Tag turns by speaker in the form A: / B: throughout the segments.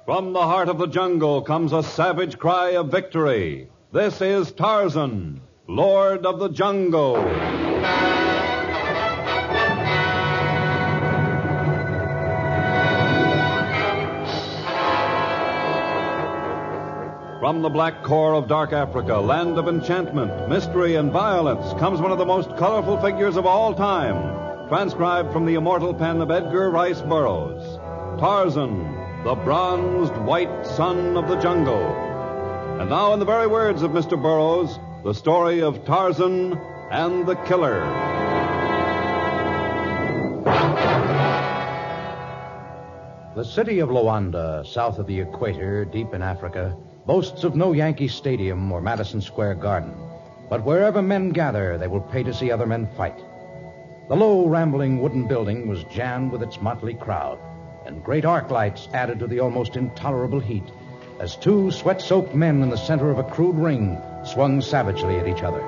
A: From the heart of the jungle comes a savage cry of victory. This is Tarzan, Lord of the Jungle. From the black core of dark Africa, land of enchantment, mystery, and violence, comes one of the most colorful figures of all time, transcribed from the immortal pen of Edgar Rice Burroughs. Tarzan, the bronzed white son of the jungle. And now, in the very words of Mr. Burroughs, the story of Tarzan and the Killer.
B: The city of Luanda, south of the equator, deep in Africa, boasts of no Yankee Stadium or Madison Square Garden. But wherever men gather, they will pay to see other men fight. The low, rambling wooden building was jammed with its motley crowd, and great arc lights added to the almost intolerable heat as two sweat-soaked men in the center of a crude ring swung savagely at each other.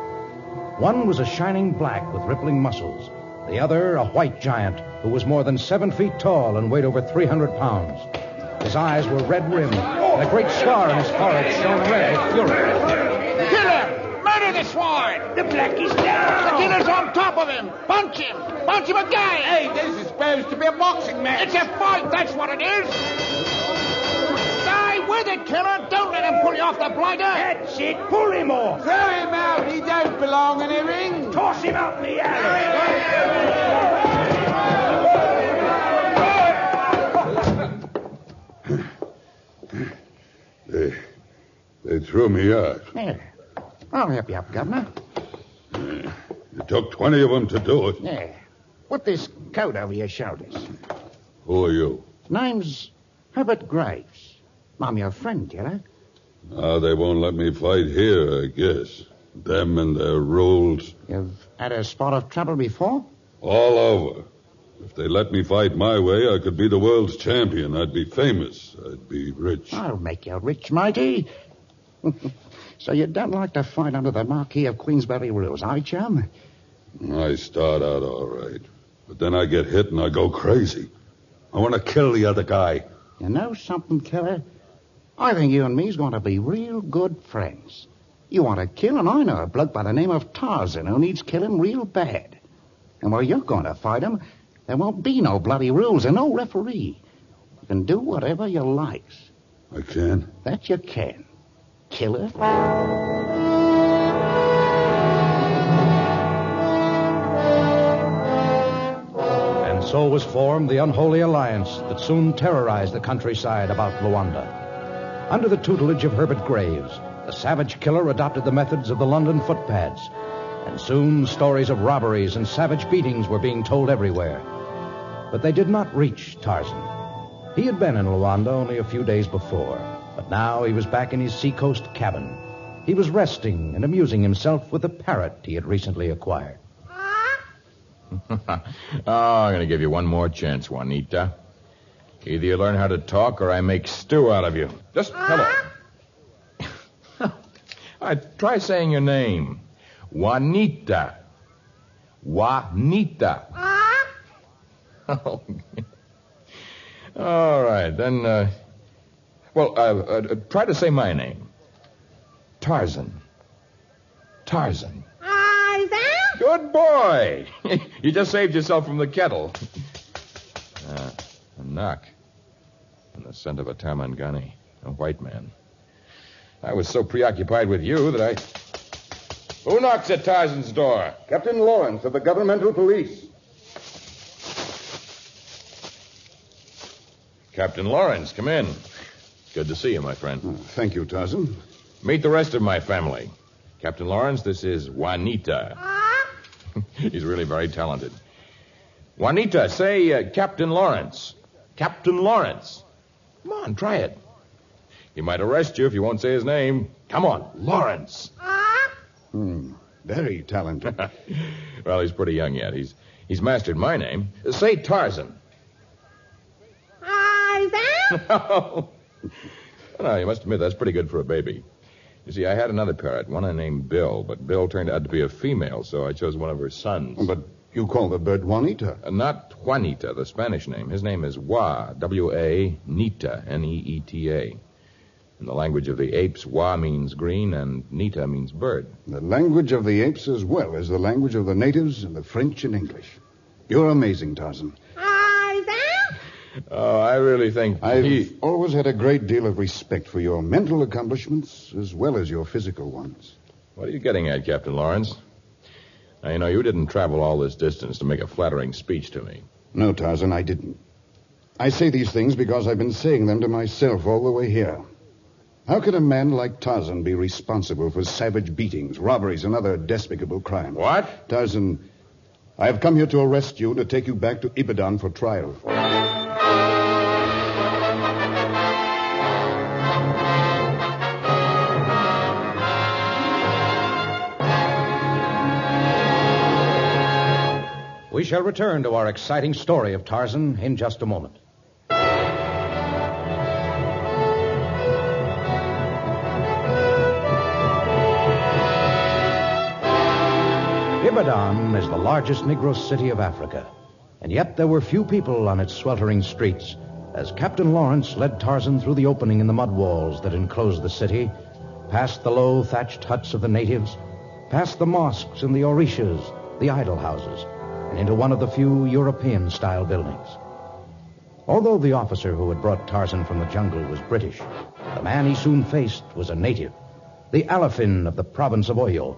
B: One was a shining black with rippling muscles, the other a white giant who was more than 7 feet tall and weighed over 300 pounds. His eyes were red-rimmed, and a great scar in his forehead shone red with fury.
C: Kill him! Murder the swine! The black is down! The killer's on top of him! Punch him! Punch him again!
D: Hey, this is supposed to be a boxing match.
C: It's a fight, that's what it is! Die with it, killer! Don't let him pull you off the blinder!
D: That's it! Pull him off! Throw him out! He don't belong in a ring! Toss him out in the alley!
E: They threw me out.
C: Here. I'll help you up, Governor.
E: It took 20 of them to do it.
C: Yeah. Put this coat over your shoulders.
E: Who are you?
C: Name's Herbert Graves. I'm your friend, killer.
E: Ah, they won't let me fight here, I guess. Them and their rules.
C: You've had a spot of trouble before?
E: All over. If they let me fight my way, I could be the world's champion. I'd be famous. I'd be rich.
C: I'll make you rich, matey. So you don't like to fight under the Marquis of Queensberry rules, eh, chum?
E: I start out all right. But then I get hit and I go crazy. I want to kill the other guy.
C: You know something, killer? I think you and me's going to be real good friends. You want to kill, and I know a bloke by the name of Tarzan who needs killing real bad. And while you're going to fight him, there won't be no bloody rules and no referee. You can do whatever you likes.
E: I can?
C: That you can. Killer.
B: And so was formed the unholy alliance that soon terrorized the countryside about Luanda. Under the tutelage of Herbert Graves, the savage killer adopted the methods of the London footpads, and soon stories of robberies and savage beatings were being told everywhere. But they did not reach Tarzan. He had been in Luanda only a few days before, but now he was back in his seacoast cabin. He was resting and amusing himself with a parrot he had recently acquired.
F: I'm going to give you one more chance, Juanita. Either you learn how to talk or I make stew out of you. Just hello. Try saying your name. Juanita. Juanita. Oh. All right, then, try to say my name. Tarzan. Tarzan.
G: Tarzan?
F: Good boy. You just saved yourself from the kettle. A knock. And the scent of a Tarmangani, a white man. I was so preoccupied with you that I... Who knocks at Tarzan's door?
H: Captain Lawrence of the governmental police.
F: Captain Lawrence, come in. Good to see you, my friend.
H: Thank you, Tarzan.
F: Meet the rest of my family. Captain Lawrence, this is Juanita. He's really very talented. Juanita, say Captain Lawrence. Captain Lawrence. Come on, try it. He might arrest you if you won't say his name. Come on, Lawrence.
H: Very talented.
F: Well, he's pretty young yet. He's mastered my name. Say Tarzan.
G: Tarzan?
F: No, you must admit that's pretty good for a baby. You see, I had another parrot, one I named Bill, but Bill turned out to be a female, so I chose one of her sons.
H: But You call the bird Juanita.
F: Not Juanita, the Spanish name. His name is Wa, W-A, Nita, N-E-E-T-A. In the language of the apes, Wa means green and Nita means bird.
H: The language of the apes as well as the language of the natives and the French and English. You're amazing, Tarzan.
F: Oh, I really think
H: I've always had a great deal of respect for your mental accomplishments as well as your physical ones.
F: What are you getting at, Captain Lawrence? Now, you know, you didn't travel all this distance to make a flattering speech to me.
H: No, Tarzan, I didn't. I say these things because I've been saying them to myself all the way here. How could a man like Tarzan be responsible for savage beatings, robberies, and other despicable crimes?
F: What?
H: Tarzan, I have come here to arrest you and to take you back to Ibadan for trial.
B: We shall return to our exciting story of Tarzan in just a moment. Ibadan is the largest Negro city of Africa, and yet there were few people on its sweltering streets as Captain Lawrence led Tarzan through the opening in the mud walls that enclosed the city, past the low thatched huts of the natives, past the mosques and the orishas, the idol houses, and into one of the few European-style buildings. Although the officer who had brought Tarzan from the jungle was British, the man he soon faced was a native, the Alafin of the province of Oyo,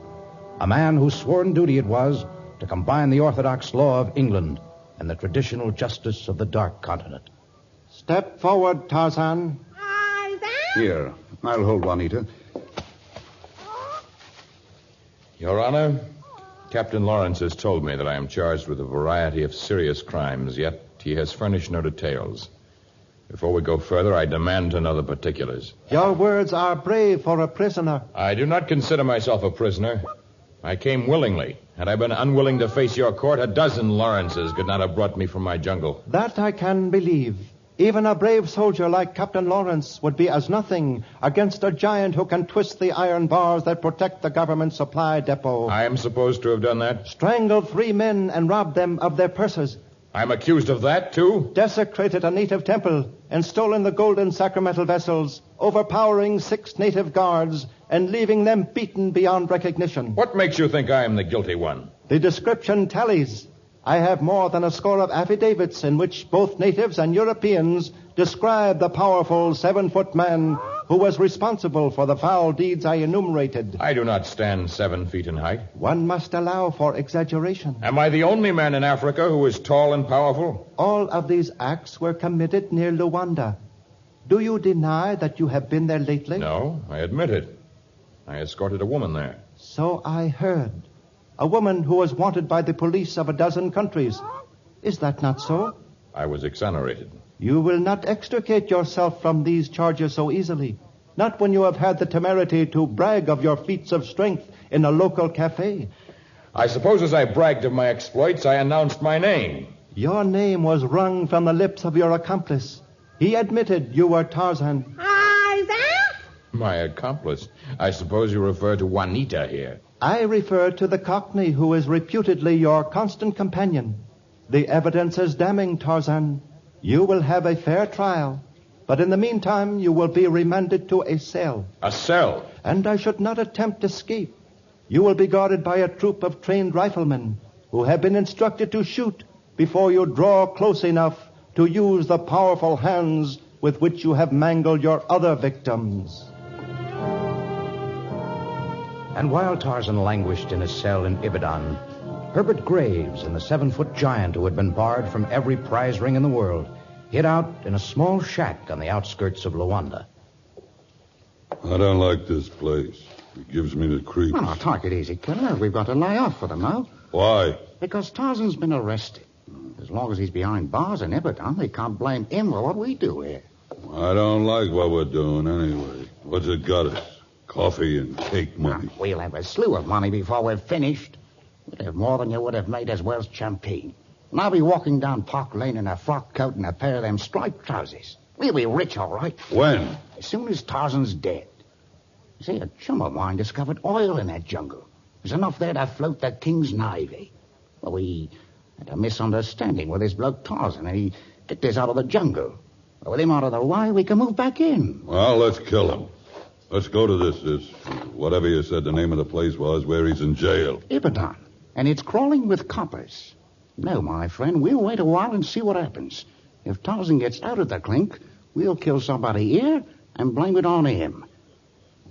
B: a man whose sworn duty it was to combine the orthodox law of England and the traditional justice of the Dark Continent.
I: Step forward, Tarzan.
H: Here, I'll hold Juanita.
F: Your Honor, Captain Lawrence has told me that I am charged with a variety of serious crimes, yet he has furnished no details. Before we go further, I demand to know the particulars.
I: Your words are brave for a prisoner.
F: I do not consider myself a prisoner. I came willingly. Had I been unwilling to face your court, a dozen Lawrences could not have brought me from my jungle.
I: That I can believe. Even a brave soldier like Captain Lawrence would be as nothing against a giant who can twist the iron bars that protect the government supply depot.
F: I am supposed to have done that?
I: Strangled 3 men and robbed them of their purses.
F: I'm accused of that, too?
I: Desecrated a native temple and stolen the golden sacramental vessels, overpowering 6 native guards and leaving them beaten beyond recognition.
F: What makes you think I am the guilty one?
I: The description tallies. I have more than a score of affidavits in which both natives and Europeans describe the powerful 7-foot man who was responsible for the foul deeds I enumerated.
F: I do not stand 7 feet in height.
I: One must allow for exaggeration.
F: Am I the only man in Africa who is tall and powerful?
I: All of these acts were committed near Luanda. Do you deny that you have been there lately?
F: No, I admit it. I escorted a woman there.
I: So I heard. A woman who was wanted by the police of a dozen countries. Is that not so?
F: I was exonerated.
I: You will not extricate yourself from these charges so easily. Not when you have had the temerity to brag of your feats of strength in a local cafe.
F: I suppose as I bragged of my exploits, I announced my name.
I: Your name was wrung from the lips of your accomplice. He admitted you were Tarzan.
F: My accomplice? I suppose you refer to Juanita here.
I: I refer to the Cockney who is reputedly your constant companion. The evidence is damning, Tarzan. You will have a fair trial, but in the meantime you will be remanded to a cell.
F: A cell?
I: And I should not attempt escape. You will be guarded by a troop of trained riflemen who have been instructed to shoot before you draw close enough to use the powerful hands with which you have mangled your other victims.
B: And while Tarzan languished in his cell in Ibadan, Herbert Graves and the 7-foot giant who had been barred from every prize ring in the world hid out in a small shack on the outskirts of Luanda.
E: I don't like this place. It gives me the creeps.
C: Well, now, take it easy, killer. We've got to lay off for them now.
E: Why?
C: Because Tarzan's been arrested. As long as he's behind bars in Ibadan, they can't blame him for what we do here.
E: I don't like what we're doing anyway. What's it got us? Coffee and cake money.
C: We'll have a slew of money before we're finished. We'll have more than you would have made as Welsh champagne. And I'll be walking down Park Lane in a frock coat and a pair of them striped trousers. We'll be rich, all right.
E: When?
C: As soon as Tarzan's dead. You see, a chum of mine discovered oil in that jungle. There's enough there to float the King's Navy. Well, we had a misunderstanding with his bloke Tarzan, and he kicked us out of the jungle. Well, with him out of the way, we can move back in.
E: Well, let's kill him. Let's go to this, whatever you said the name of the place was, where he's in jail.
C: Ibadan. And it's crawling with coppers. No, my friend, we'll wait a while and see what happens. If Tarzan gets out of the clink, we'll kill somebody here and blame it on him.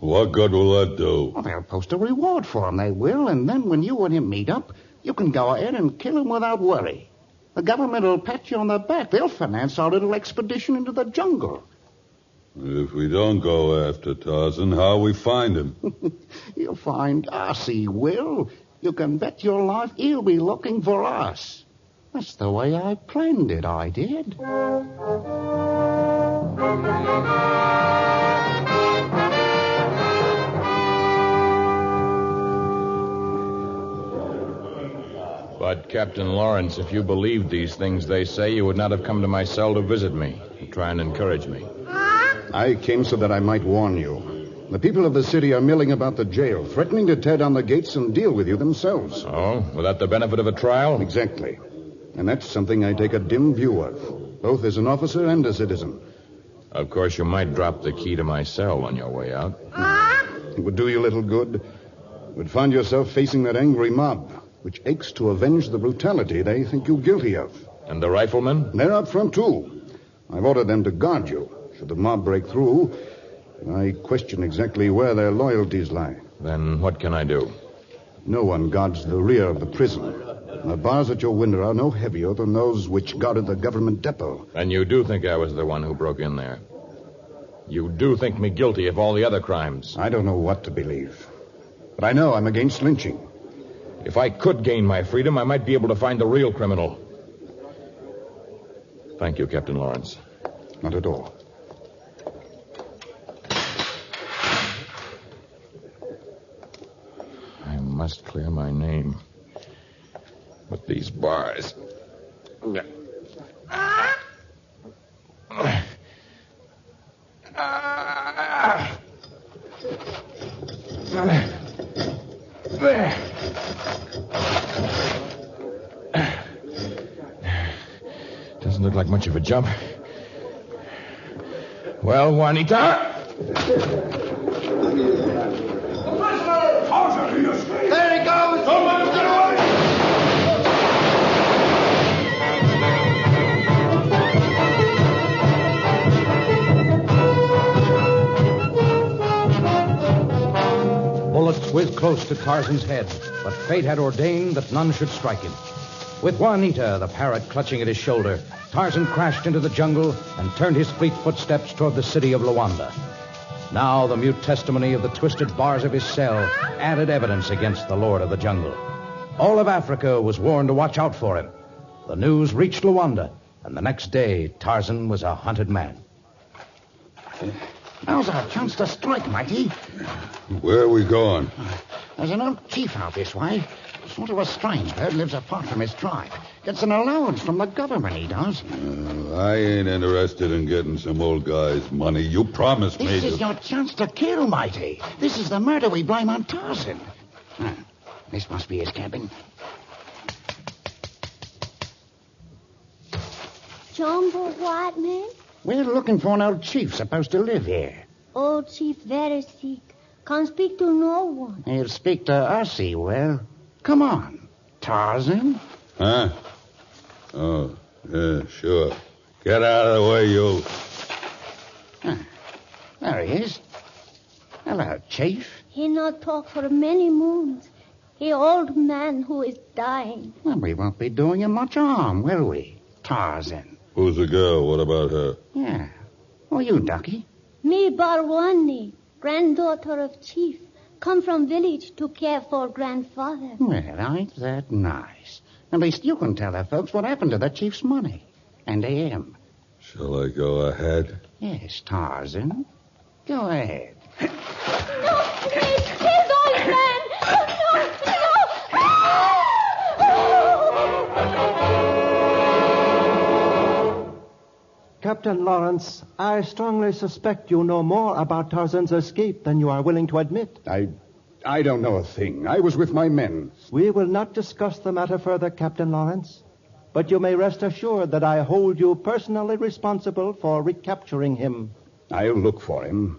E: What good will that do?
C: Well, they'll post a reward for him, they will, and then when you and him meet up, you can go ahead and kill him without worry. The government will pat you on the back. They'll finance our little expedition into the jungle.
E: If we don't go after Tarzan, how'll we find him?
C: He'll find us, he will. You can bet your life he'll be looking for us. That's the way I planned it, I did.
F: But, Captain Lawrence, if you believed these things they say, you would not have come to my cell to visit me, to try and encourage me.
H: I came so that I might warn you. The people of the city are milling about the jail, threatening to tear down the gates and deal with you themselves.
F: Oh, without the benefit of a trial?
H: Exactly. And that's something I take a dim view of, both as an officer and a citizen.
F: Of course, you might drop the key to my cell on your way out.
H: It would do you little good. You would find yourself facing that angry mob, which aches to avenge the brutality they think you guilty of.
F: And the riflemen?
H: They're up front, too. I've ordered them to guard you. Should the mob break through, I question exactly where their loyalties lie.
F: Then what can I do?
H: No one guards the rear of the prison. The bars at your window are no heavier than those which guarded the government depot.
F: And you do think I was the one who broke in there? You do think me guilty of all the other crimes?
H: I don't know what to believe. But I know I'm against lynching.
F: If I could gain my freedom, I might be able to find the real criminal. Thank you, Captain Lawrence.
H: Not at all.
F: I must clear my name. With these bars. There. Doesn't look like much of a jump. Well, Juanita?
D: There he goes! Someone's get away!
B: Bullets whizzed close to Tarzan's head, but fate had ordained that none should strike him. With Juanita, the parrot, clutching at his shoulder, Tarzan crashed into the jungle and turned his fleet footsteps toward the city of Luanda. Now the mute testimony of the twisted bars of his cell added evidence against the lord of the jungle. All of Africa was warned to watch out for him. The news reached Luanda, and the next day Tarzan was a hunted man.
C: Now's our chance to strike, matey.
E: Where are we going?
C: There's an old chief out this way. Sort of a strange bird, lives apart from his tribe. Gets an allowance from the government, he does.
E: I ain't interested in getting some old guy's money. You promised me
C: This is your chance to kill, matey. This is the murder we blame on Tarzan. This must be his cabin.
G: Jumbo White Man?
C: We're looking for an old chief supposed to live here.
G: Old chief very sick. Can't speak to no one.
C: He'll speak to us, he will. Come on, Tarzan.
E: Huh? Oh, yeah, sure. Get out of the way, you.
C: There he is. Hello, chief.
G: He not talk for many moons. He old man who is dying.
C: Well, we won't be doing him much harm, will we, Tarzan?
E: Who's the girl? What about her?
C: Yeah. Oh, you, Ducky.
G: Me Barwani, granddaughter of chief. Come from village to care for grandfather.
C: Well, ain't that nice? At least you can tell the folks what happened to the chief's money. And to him.
E: Shall I go ahead?
C: Yes, Tarzan. Go ahead.
G: No, please, old man.
I: Captain Lawrence, I strongly suspect you know more about Tarzan's escape than you are willing to admit.
H: I I don't know a thing. I was with my men.
I: We will not discuss the matter further, Captain Lawrence. But you may rest assured that I hold you personally responsible for recapturing him.
H: I'll look for him.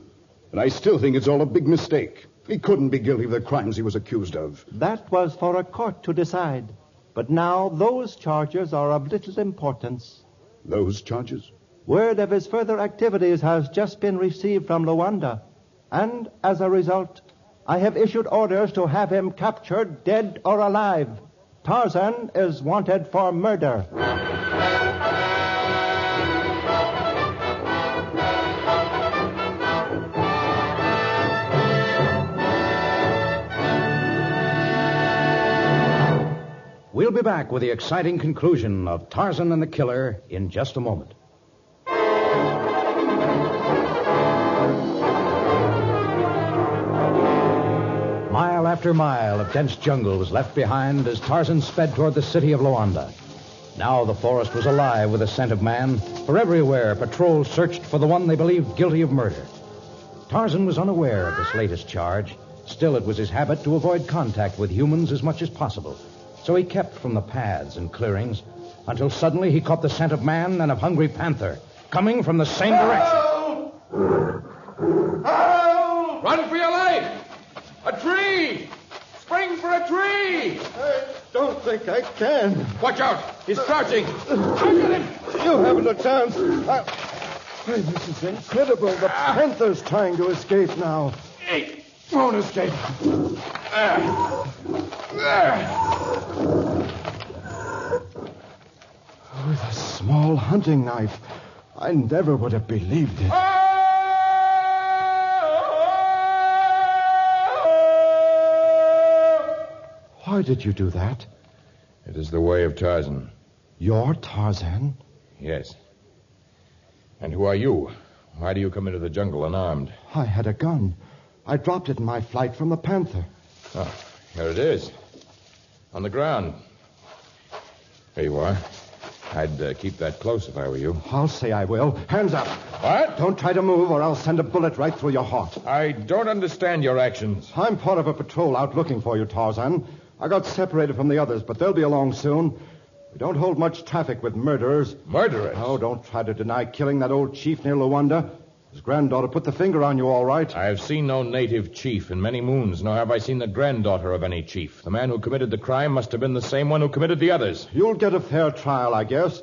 H: But I still think it's all a big mistake. He couldn't be guilty of the crimes he was accused of.
I: That was for a court to decide. But now those charges are of little importance.
H: Those charges?
I: Word of his further activities has just been received from Luanda. And as a result, I have issued orders to have him captured, dead or alive. Tarzan is wanted for murder.
B: We'll be back with the exciting conclusion of Tarzan and the Killer in just a moment. Mile after mile of dense jungle was left behind as Tarzan sped toward the city of Luanda. Now the forest was alive with the scent of man, for everywhere patrols searched for the one they believed guilty of murder. Tarzan was unaware of this latest charge. Still, it was his habit to avoid contact with humans as much as possible. So he kept from the paths and clearings until suddenly he caught the scent of man and of hungry panther coming from the same direction.
F: Help! Run for your life! A tree! Spring for a tree!
I: I don't think I can.
F: Watch out! He's crouching! Look at him!
I: You haven't a chance. This is incredible. The panther's trying to escape now.
F: He won't escape.
I: With a small hunting knife. I never would have believed it. Why did you do that?
F: It is the way of Tarzan.
I: You're Tarzan?
F: Yes. And who are you? Why do you come into the jungle unarmed?
I: I had a gun. I dropped it in my flight from the panther.
F: Oh, here it is. On the ground. Here you are. I'd keep that close if I were you.
I: I'll say I will. Hands up.
F: What?
I: Don't try to move or I'll send a bullet right through your heart.
F: I don't understand your actions.
I: I'm part of a patrol out looking for you, Tarzan. I got separated from the others, but they'll be along soon. We don't hold much traffic with murderers.
F: Murderers?
I: Oh, don't try to deny killing that old chief near Luanda. His granddaughter put the finger on you, all right.
F: I have seen no native chief in many moons, nor have I seen the granddaughter of any chief. The man who committed the crime must have been the same one who committed the others.
I: You'll get a fair trial, I guess,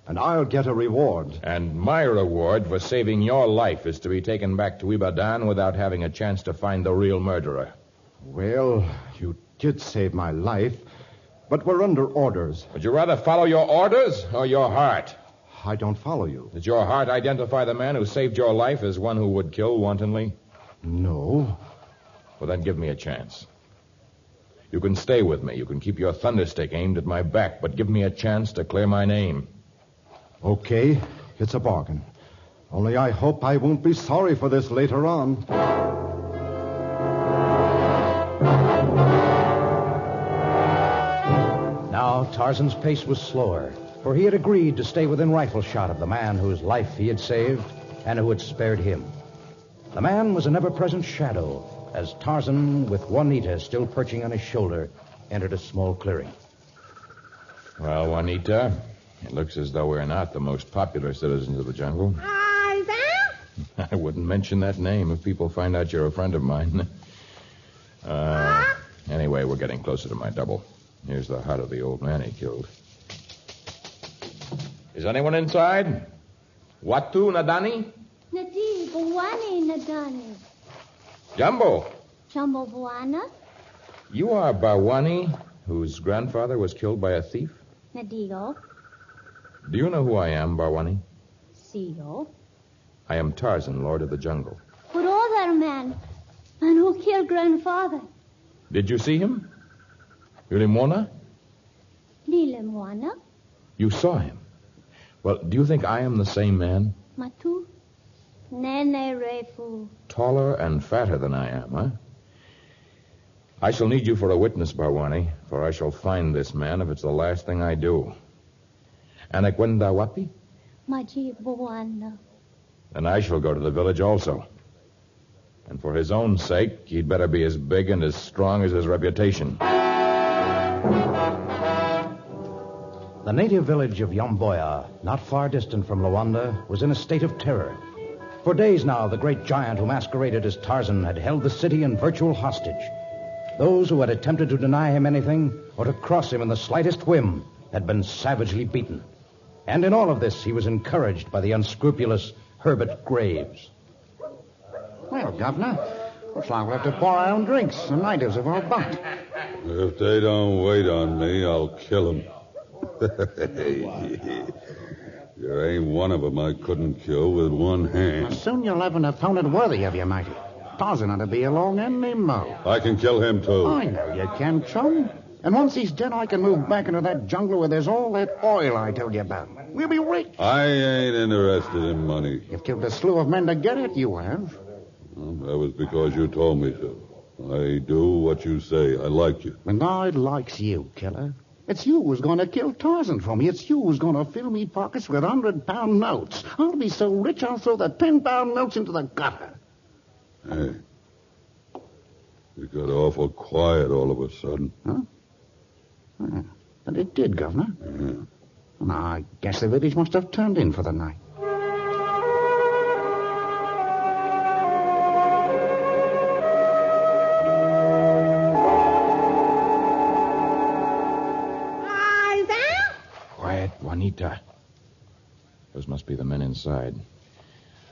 I: and I'll get a reward.
F: And my reward for saving your life is to be taken back to Ibadan without having a chance to find the real murderer.
I: Well, you did save my life, but we're under orders.
F: Would you rather follow your orders or your heart?
I: I don't follow you.
F: Did your heart identify the man who saved your life as one who would kill wantonly?
I: No.
F: Well, then give me a chance. You can stay with me. You can keep your thunderstick aimed at my back, but give me a chance to clear my name.
I: Okay, it's a bargain. Only I hope I won't be sorry for this later on.
B: Now Tarzan's pace was slower, for he had agreed to stay within rifle shot of the man whose life he had saved and who had spared him. The man was an ever-present shadow as Tarzan, with Juanita still perching on his shoulder, entered a small clearing.
F: Well, Juanita, it looks as though we're not the most popular citizens of the jungle.
G: Tarzan?
F: I wouldn't mention that name if people find out you're a friend of mine. Anyway, we're getting closer to my double. Here's the hut of the old man he killed. Is anyone inside? Watu Nadani?
G: Nadi, Buwani, Nadani.
F: Jumbo,
G: Jumbo Buana?
F: you are Bawani, whose grandfather was killed by a thief?
G: Nadigo.
F: Do you know who I am, Bawani?
G: Sio.
F: I am Tarzan, Lord of the Jungle.
G: But all that man who killed grandfather.
F: Did you see him? Ulimona?
G: Lilemwana.
F: You saw him. Well, do you think I am the same man?
G: Matu. Nene Refu.
F: Taller and fatter than I am, huh? I shall need you for a witness, Bawani, for I shall find this man if it's the last thing I do. Anakwenda wapi?
G: Maji Buana.
F: Then I shall go to the village also. And for his own sake, he'd better be as big and as strong as his reputation.
B: The native village of Yomboya, not far distant from Luanda, was in a state of terror. For days now, the great giant who masqueraded as Tarzan had held the city in virtual hostage. Those who had attempted to deny him anything or to cross him in the slightest whim had been savagely beaten. And in all of this, he was encouraged by the unscrupulous Herbert Graves.
C: Well, Governor, looks like we'll have to pour our own drinks. The natives have all bunked.
E: If they don't wait on me, I'll kill them. There ain't one of them I couldn't kill with one hand.
C: Soon you'll have an opponent worthy of you, matey. Tarzan ought to be along any mo.
E: I can kill him, too.
C: I know you can, chum. And once he's dead, I can move back into that jungle where there's all that oil I told you about. We'll be rich.
E: I ain't interested in money.
C: You've killed a slew of men to get it, you have.
E: Well, that was because you told me to. I do what you say. I like you.
C: And I likes you, killer. It's you who's going to kill Tarzan for me. It's you who's going to fill me pockets with 100-pound notes. I'll be so rich I'll throw the 10-pound notes into the gutter.
E: Hey, you got awful quiet all of a sudden.
C: Huh? But it did, Governor.
E: Yeah.
C: Well, I guess the village must have turned in for the night.
F: Quiet, Juanita. Those must be the men inside.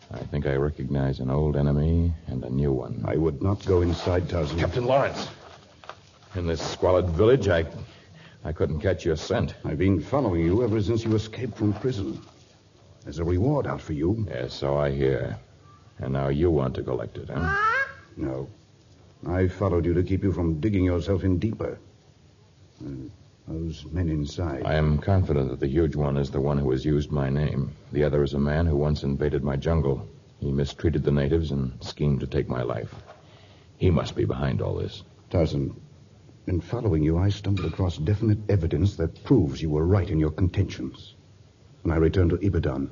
F: I think I recognize an old enemy and a new one.
H: I would not go inside, Tarzan.
F: Captain Lawrence. In this squalid village, I couldn't catch your scent.
H: I've been following you ever since you escaped from prison. There's a reward out for you.
F: Yes, so I hear. And now you want to collect it, huh?
H: No. I followed you to keep you from digging yourself in deeper. Those men inside.
F: I am confident that the huge one is the one who has used my name. The other is a man who once invaded my jungle. He mistreated the natives and schemed to take my life. He must be behind all this.
H: Tarzan, in following you, I stumbled across definite evidence that proves you were right in your contentions. When I return to Ibadan,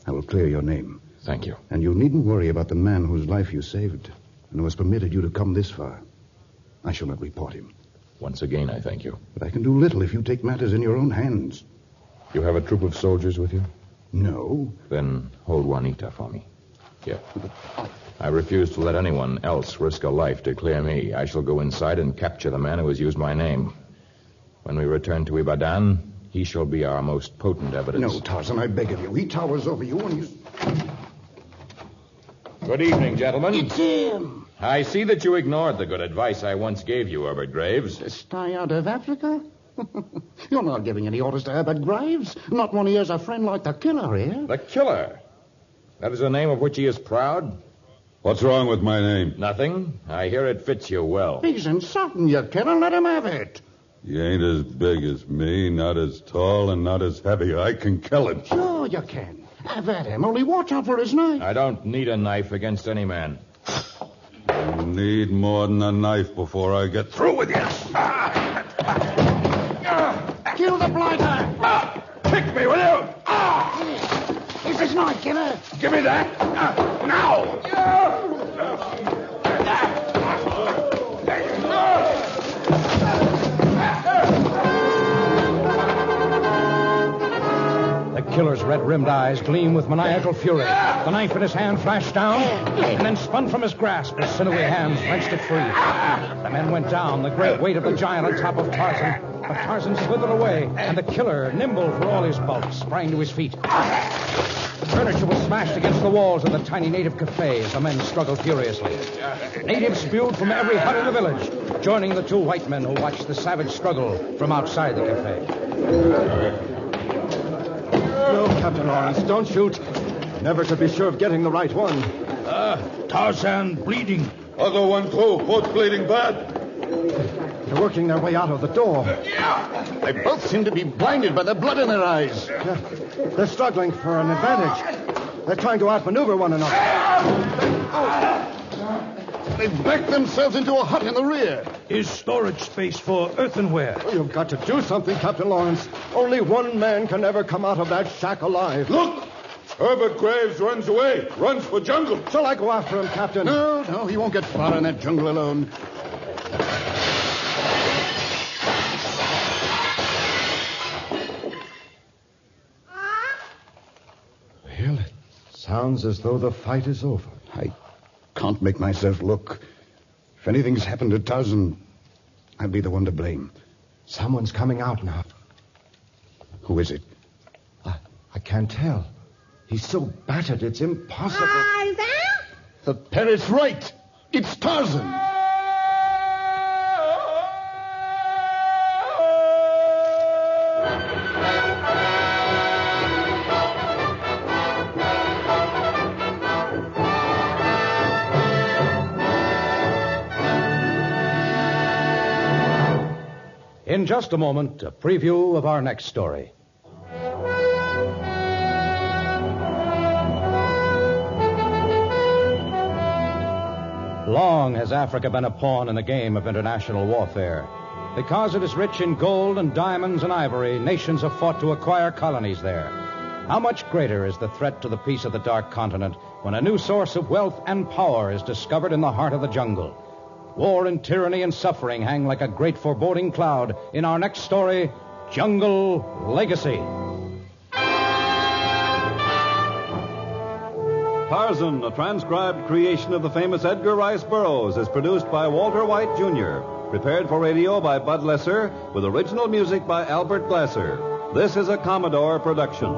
H: I will clear your name.
F: Thank you.
H: And you needn't worry about the man whose life you saved and who has permitted you to come this far. I shall not report him.
F: Once again, I thank you.
H: But I can do little if you take matters in your own hands.
F: You have a troop of soldiers with you?
H: No.
F: Then hold Juanita for me. Here. I refuse to let anyone else risk a life to clear me. I shall go inside and capture the man who has used my name. When we return to Ibadan, he shall be our most potent evidence.
H: No, Tarzan, I beg of you. He towers over you and he's...
F: Good evening, gentlemen.
C: It's him.
F: I see that you ignored the good advice I once gave you, Herbert Graves.
C: To stay out of Africa? You're not giving any orders to Herbert Graves. Not when he has a friend like the killer here.
F: The killer? That is a name of which he is proud?
E: What's wrong with my name?
F: Nothing. I hear it fits you well.
C: He's insulting you, killer. Let him have it.
E: He ain't as big as me, not as tall, and not as heavy. I can kill him.
C: Sure you can. Have at him. Only watch out for his knife.
F: I don't need a knife against any man.
E: You need more than a knife before I get through with you.
C: Kill the blighter.
E: Kick me, will you?
C: It's his knife, killer.
E: Give me that. Now.
B: The killer's red-rimmed eyes gleam with maniacal fury. The knife in his hand flashed down and then spun from his grasp as sinewy hands wrenched it free. The men went down, the great weight of the giant on top of Tarzan. But Tarzan slithered away, and the killer, nimble for all his bulk, sprang to his feet. Furniture was smashed against the walls of the tiny native cafe as the men struggled furiously. Natives spewed from every hut in the village, joining the two white men who watched the savage struggle from outside the cafe.
I: No, Captain Lawrence, don't shoot. Never could be sure of getting the right one.
D: Tarzan bleeding.
E: Other one, too. Both bleeding bad.
I: They're working their way out of the door.
C: They both seem to be blinded by the blood in their eyes.
I: They're struggling for an advantage. They're trying to outmaneuver one another.
C: They've backed themselves into a hut in the rear.
D: Is storage space for earthenware.
I: Oh, you've got to do something, Captain Lawrence. Only one man can ever come out of that shack alive.
E: Look! Herbert Graves runs away. Runs for jungle.
H: Shall I go after him, Captain? No, he won't get far in that jungle alone.
I: Well, it sounds as though the fight is over.
H: I can't make myself look. If anything's happened to Tarzan, I'll be the one to blame.
I: Someone's coming out now.
H: Who is it?
I: I can't tell. He's so battered, it's impossible.
H: The parrot's right. It's Tarzan.
B: In just a moment, a preview of our next story. Long has Africa been a pawn in the game of international warfare. Because it is rich in gold and diamonds and ivory, nations have fought to acquire colonies there. How much greater is the threat to the peace of the Dark Continent when a new source of wealth and power is discovered in the heart of the jungle? War and tyranny and suffering hang like a great foreboding cloud in our next story, Jungle Legacy.
A: Tarzan, a transcribed creation of the famous Edgar Rice Burroughs, is produced by Walter White, Jr., prepared for radio by Bud Lesser, with original music by Albert Glasser. This is a Commodore production.